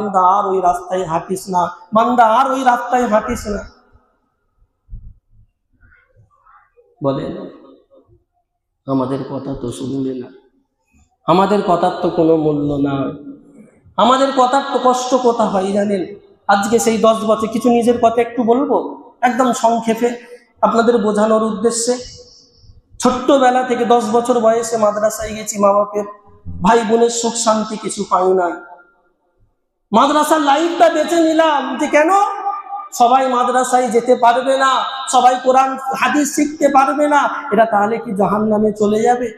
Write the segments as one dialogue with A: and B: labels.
A: বান্দা আর ওই রাস্তায় হাঁটিস না, বান্দা আর ওই রাস্তায় হাঁটিস না। বলেন, আমাদের কথা তো শুনবে না, আমাদের কথার তো কোনো মূল্য নাই, আমাদের কথার তো কষ্ট কোথা হয় জানেন? আজকে সেই 10 বছর, কিছু নিজের কথা একটু বলবো একদম সংক্ষেপে আপনাদের বোঝানোর উদ্দেশ্যে। ছোট্টবেলা থেকে 10 বছর বয়সে মাদ্রাসায় গেছি, মা বাপের ভাই বোনের সুখ শান্তি কিছু পাই নাই। মাদ্রাসার লাইফটা বেছে নিলাম যে কেন সবাই মাদ্রাসায় যেতে পারবে না, সবাই কোরআন হাদিস শিখতে পারবে না, এটা তাহলে কি জাহান্নামে চলে যাবে?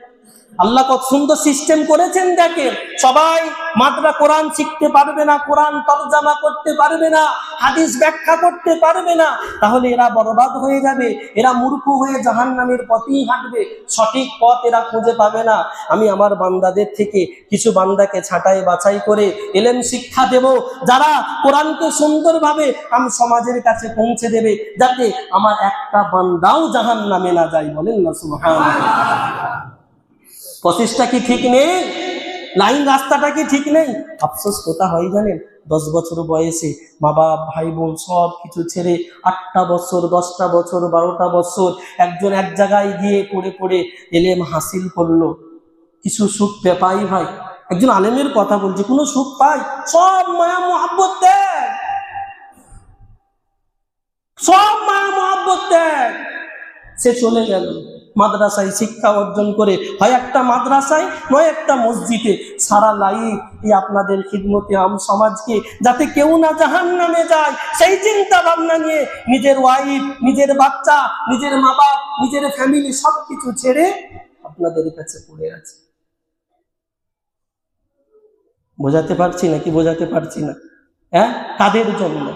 A: আল্লাহ কত সুন্দর সিস্টেম করেছেন দেখেন, সবাই মাদ্রাসা কোরআন শিখতে পারবে না, কোরআন তরজমা করতে পারবে না, হাদিস ব্যাখ্যা করতে পারবে না, তাহলে এরা বরবাদ হয়ে যাবে, এরা মূর্খ হয়ে জাহান্নামের পথেই হাঁটবে, সঠিক পথ এরা খুঁজে পাবে না। আমি আমার বান্দাদের থেকে কিছু বান্দাকে ছাঁটাই বাছাই করে ইলম শিক্ষা দেব, যারা কোরআনকে সুন্দরভাবে আমি সমাজের কাছে পৌঁছে দেবে, যাতে আমার একটা বান্দাও জাহান্নামে না যায়। বলেন না সুবহানাল্লাহ। প্রচেষ্টা কি ঠিক নেই? লাইন রাস্তাটা কি ঠিক নেই? আফসোস কোথা হয় জানেন? 10 বছর বয়সে মা বাপ ভাই বোন সব কিছু ছেড়ে 8টা বছর 10টা বছর 12টা বছর একজন এক জায়গায় গিয়ে পড়ে পড়ে এলেম হাসিল করলো, কিছু সুখ পাই ভাই? একজন আলেমের কথা বলছি, কোনো সুখ পাই? সব মায়া মোহাব্বত ত্যাগ, সব মায়া মোহাব্বত ত্যাগ। সে চলে গেল মাদ্রাসায় শিক্ষা অর্জন করে, হয় একটা মাদ্রাসায় নয় একটা মসজিদে, সারা লাইফ এই আপনাদের খিদমতে আম সমাজকে যাতে কেউ না জাহান্নামে যায় সেই চিন্তা ভাবনা নিয়ে নিজের ওয়াইফ, নিজের বাচ্চা, নিজের মা বাপ, নিজের ফ্যামিলি সবকিছু ছেড়ে আপনাদের কাছে পড়ে আছে। বোঝাতে পারছি না কি বোঝাতে পারছি না? হ্যাঁ, কাদের জন্য?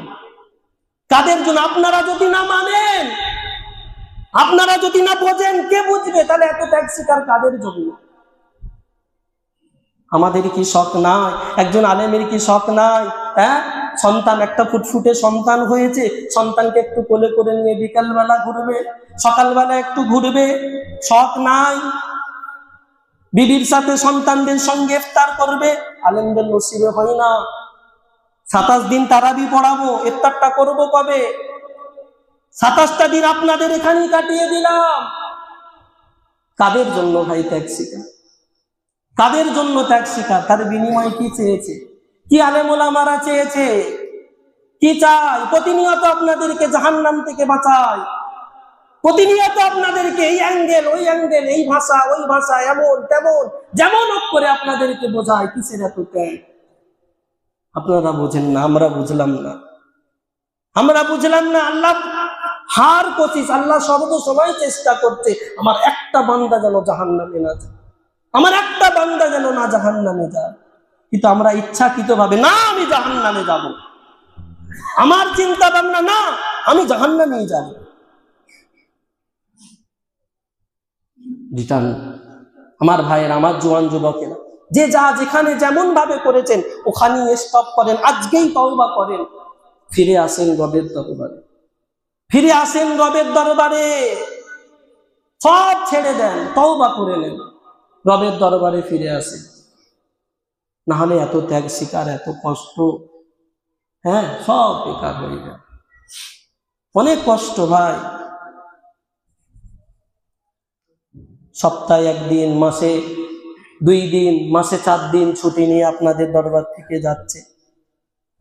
A: কাদের জন্য? আপনারা যদি না মানেন, আপনারা যদি না বোঝেন, কে বুঝবে? তাহলে এত ত্যাগ স্বীকার কাদের জন্য? আমাদের কি শখ নাই? একজন আলেমের কি শখ নাই? হ্যাঁ, সন্তান একটা ফুটফুটে সন্তান হয়েছে, সন্তানকে একটু কোলে করে নিয়ে বিকালবেলা ঘুরবে, সকালবেলা একটু ঘুরবে, শখ নাই? বিবির সাথে সন্তানদের সঙ্গে ইফতার করবে, আলেমদের নসিবে হয় না। 27 দিন তারাবি পড়াবো, ইফতারটা করবো কবে? 27টা দিন আপনাদের এখানেই কাটিয়ে দিলাম। কাদের জন্য ভাই ত্যাগ স্বীকার? কাদের জন্য ত্যাগ স্বীকার? তার বিনিময় কি চেয়েছে? কি আলেম ওলামারা চেয়েছে? কি চাই? প্রতিনিয়ত আপনাদেরকে জাহান্নাম থেকে বাঁচায়, প্রতিনিয়ত আপনাদেরকে এই অ্যাঙ্গেল ওই অ্যাঙ্গেল, এই ভাষা ওই ভাষা, এমন তেমন যেমন করে আপনাদেরকে বোঝায়। কিসের এত ত্যাগ? আপনারা বোঝেন না, আমরা বুঝলাম না, আমরা বুঝলাম না। আল্লাহ হার কোশিশ, আল্লাহ সর্ব সময় চেষ্টা করছে আমার একটা বান্দা যেন জাহান্নামে না যায়, আমার একটা বান্দা যেন না জাহান্নামে যায়। কিন্তু আমরা ইচ্ছাকৃত ভাবে না আমি জাহান্নামে যাব, আমার চিন্তা ভাবনা না আমি জাহান্নামেই যাব। রিটার্ন আমার ভাইয়ের, আমার জোয়ান যুবকেরা, যে যা যেখানে যেমন ভাবে করেছেন ওখানেই স্টপ করেন, আজকেই তওবা করেন, ফিরে আসেন রবের দরবারে, ফিরে আসেন রবের দরবারে, সব ছেড়ে দেন, তওবা করে নেন, রবের দরবারে ফিরে আসেন। না হলে এত ত্যাগ স্বীকার, এত কষ্ট, হ্যাঁ, সব বেকার হয়ে যায়। অনেক কষ্ট ভাই। সপ্তাহে 1 দিন, মাসে 2 দিন, মাসে 4 দিন ছুটি নিয়ে আপনাদের দরবার থেকে যাচ্ছে।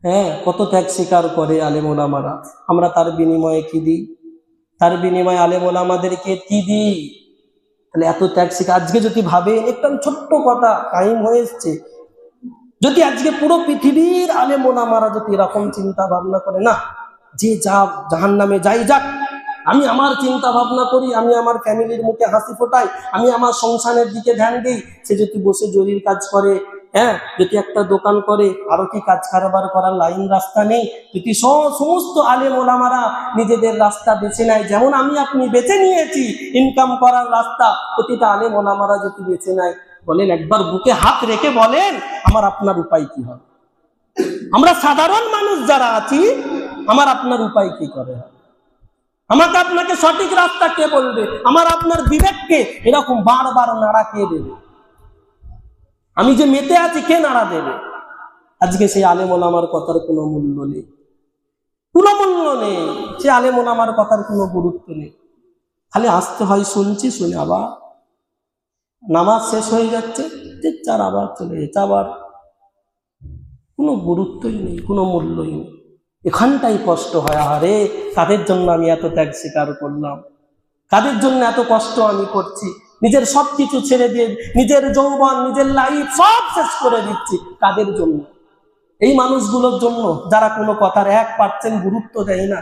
A: হ্যাঁ, কত ত্যাগ স্বীকার করে আলেম ওলামারা। আমরা তার বিনিময়ে কি দিই? তার বিনিময়ে আলেম ওলামাদেরকে কি দিই? তাহলে এত ত্যাগ স্বীকার। আজকে যদি ভাবেন, একটা ছোট্ট কথা, টাইম হয়ে এসছে, যদি আজকে পুরো পৃথিবীর আলেম ওলামারা যদি এরকম চিন্তা ভাবনা করে, না যে যা জাহান্নামে যাই যাক, আমি আমার চিন্তা ভাবনা করি, আমি আমার ফ্যামিলির মুখে হাসি ফোটাই, আমি আমার সংসারের দিকে ধ্যান দিই, সে যদি বসে জরির কাজ করে, হ্যাঁ, যদি একটা দোকান করে, আরো কি কাজ কারবার করার লাইন রাস্তা নেই? যদি সমস্ত আলেম ওলামারা নিজেদের রাস্তা বেছে নেয়, যেমন আমি আপনি বেছে নিয়েছি ইনকাম করার রাস্তা, প্রতিটা আলেম ওলামারা যদি বেছে নেয়, বলেন একবার বুকে হাত রেখে বলেন আমার আপনার উপায় কি হবে? আমরা সাধারণ মানুষ যারা আছি, আমার আপনার উপায় কি করে? আমাকে আপনাকে সঠিক রাস্তা কে বলবে? আমার আপনার বিবেককে এরকম বারবার নাড়া কে দেবে? আমি যে মেতে আছি কে নাড়া দেবে? আজকে সেই আলেম ওলামার কথার কোনো মূল্য নেই, কোনো মূল্য নেই। সে আলেম ওলামার কথার কোনো গুরুত্ব নেই। খালি আসতে হয়, শুনছি, শুনে আবার নামাজ শেষ হয়ে যাচ্ছে, চার আবার চলে যেতে, আবার কোনো গুরুত্বই নেই, কোনো মূল্যই নেই। এখানটাই কষ্ট হয়, আরে কাদের জন্য আমি এত ত্যাগ স্বীকার করলাম, কাদের জন্য এত কষ্ট আমি করছি, নিজের সবকিছু ছেড়ে দিয়ে নিজের যৌবন, নিজের লাইফ সব শেষ করে দিচ্ছি, কাদের জন্য? এই মানুষগুলোর জন্য যারা কোনো কথার 1% গুরুত্ব দেয় না,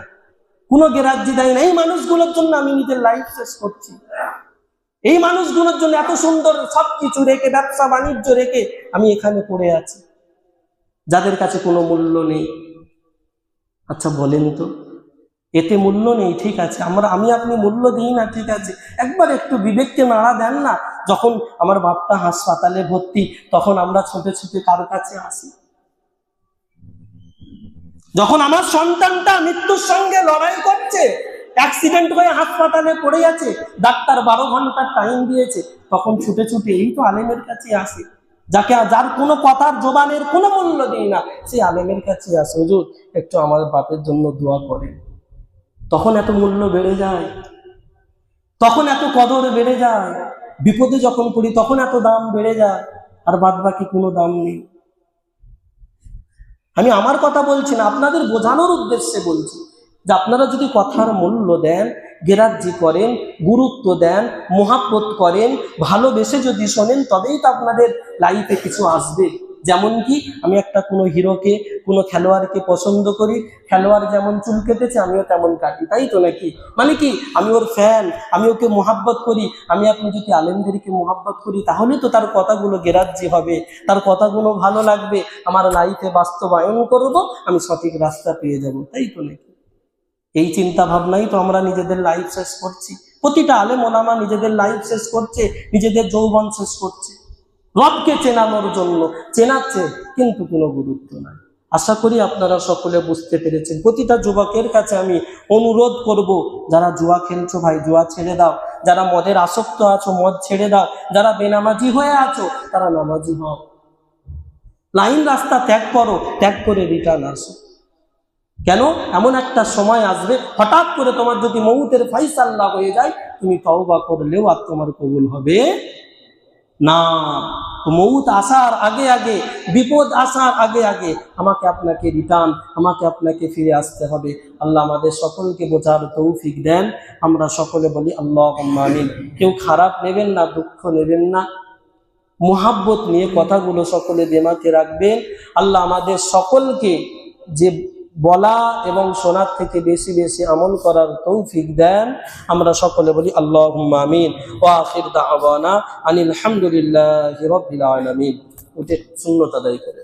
A: কোনো গ্যারান্টি দেয় না। এই মানুষগুলোর জন্য আমি নিজের লাইফ শেষ করছি। এই মানুষগুলোর জন্য এত সুন্দর সবকিছু রেখে, ব্যবসা বাণিজ্য রেখে আমি এখানে পড়ে আছি, যাদের কাছে কোনো মূল্য নেই। আচ্ছা বলেন তো, এতে মূল্য নেই, ঠিক আছে, আমি আপনি মূল্য দিই না, ঠিক আছে, একবার একটু বিবেককে নাড়া দেন না। যখন আমার বাপটা হাসপাতালে ভর্তি, তখন আমরা ছুটে ছুটে কার কাছে আসি? যখন আমার সন্তানটা মৃত্যুর সঙ্গে লড়াই করছে, অ্যাক্সিডেন্ট হয়ে হাসপাতালে পড়ে আছে, ডাক্তার 12 ঘন্টার টাইম দিয়েছে, তখন ছুটে ছুটে এই তো আলেমের কাছে আসে, যার কোনো কথার জবানের কোনো মূল্য দিই না, সেই আলেমের কাছে আসে, হুজুর একটু আমার বাপের জন্য দোয়া করে। তখন এত মূল্য বেড়ে যায়, তখন এত কদর বেড়ে যায়। বিপদে যখন পড়ি তখন এত দাম বেড়ে যায়, আর বাদ বাকি কোনো দাম নেই। আমি আমার কথা বলছি না, আপনাদের বোঝানোর উদ্দেশ্যে বলছি যে আপনারা যদি কথার মূল্য দেন, গ্রাহ্য করেন, গুরুত্ব দেন, মোহাব্বত করেন, ভালোবেসে যদি শোনেন, তবেই তো আপনাদের লাইফে কিছু আসবে। যেমন কি আমি একটা কোনো হিরোকে, কোনো খেলোয়াড়কে পছন্দ করি, খেলোয়াড় যেমন চুল কেটেছে আমিও তেমন কাটি, তাই তো নাকি? মানে কি আমি ওর ফ্যান, আমি ওকে মোহাব্বত করি। আমি আপনি যদি আলেমদেরকে মোহাব্বত করি, তাহলে তো তার কথাগুলো গ্রাহ্য হবে, তার কথাগুলো ভালো লাগবে, আমার লাইফে বাস্তবায়ন করব, আমি সঠিক রাস্তা পেয়ে যাব, তাই তো নাকি? এই চিন্তা ভাবনাই তো আমরা নিজেদের লাইফ শেষ করছি। প্রতিটা আলেম ওলামা নিজেদের লাইফ শেষ করছে, নিজেদের যৌবন শেষ করছে রবকে চেনানোর জন্য, চেনাচ্ছে কিন্তু কোনো গুরুত্ব নাই। আশা করি আপনারা সকলে বুঝতে পেরেছেন। প্রতিটা যুবকের কাছে আমি অনুরোধ করব, যারা জুয়া খেলছো ভাই জুয়া ছেড়ে দাও, যারা মদের আসক্ত আছো মদ ছেড়ে দাও, যারা বেনামাজি হয়ে আছো তারা নামাজি হও, লাইন রাস্তা ত্যাগ করো, ত্যাগ করে রিটার্ন আসো। কেন? এমন একটা সময় আসবে, হঠাৎ করে তোমার যদি মৌতের ফাইসাল্লা হয়ে যায়, তুমি তওবা করলেও আর তোমার কবুল হবে না। তো মৌত আসার আগে আগে, বিপদ আসার আগে আগে আমাকে আপনাকে রিটার্ন, আমাকে আপনাকে ফিরে আসতে হবে। আল্লাহ আমাদের সকলকে বোঝার তৌফিক দেন। আমরা সকলে বলি আল্লাহুম্মা আমিন। কেউ খারাপ নেবেন না, দুঃখ নেবেন না, মুহাব্বত নিয়ে কথাগুলো সকলে দিমাগে রাখবেন। আল্লাহ আমাদের সকলকে যে বলা এবং শোনার থেকে বেশি বেশি আমল করার তৌফিক দেন। আমরা সকলে বলি আল্লাহুম্মা আমিন। ওয়া আখির দাওয়ানা আনিল হামদুলিল্লাহি রাব্বিল আলামিন। ওটা সুন্নাত আদায় করে।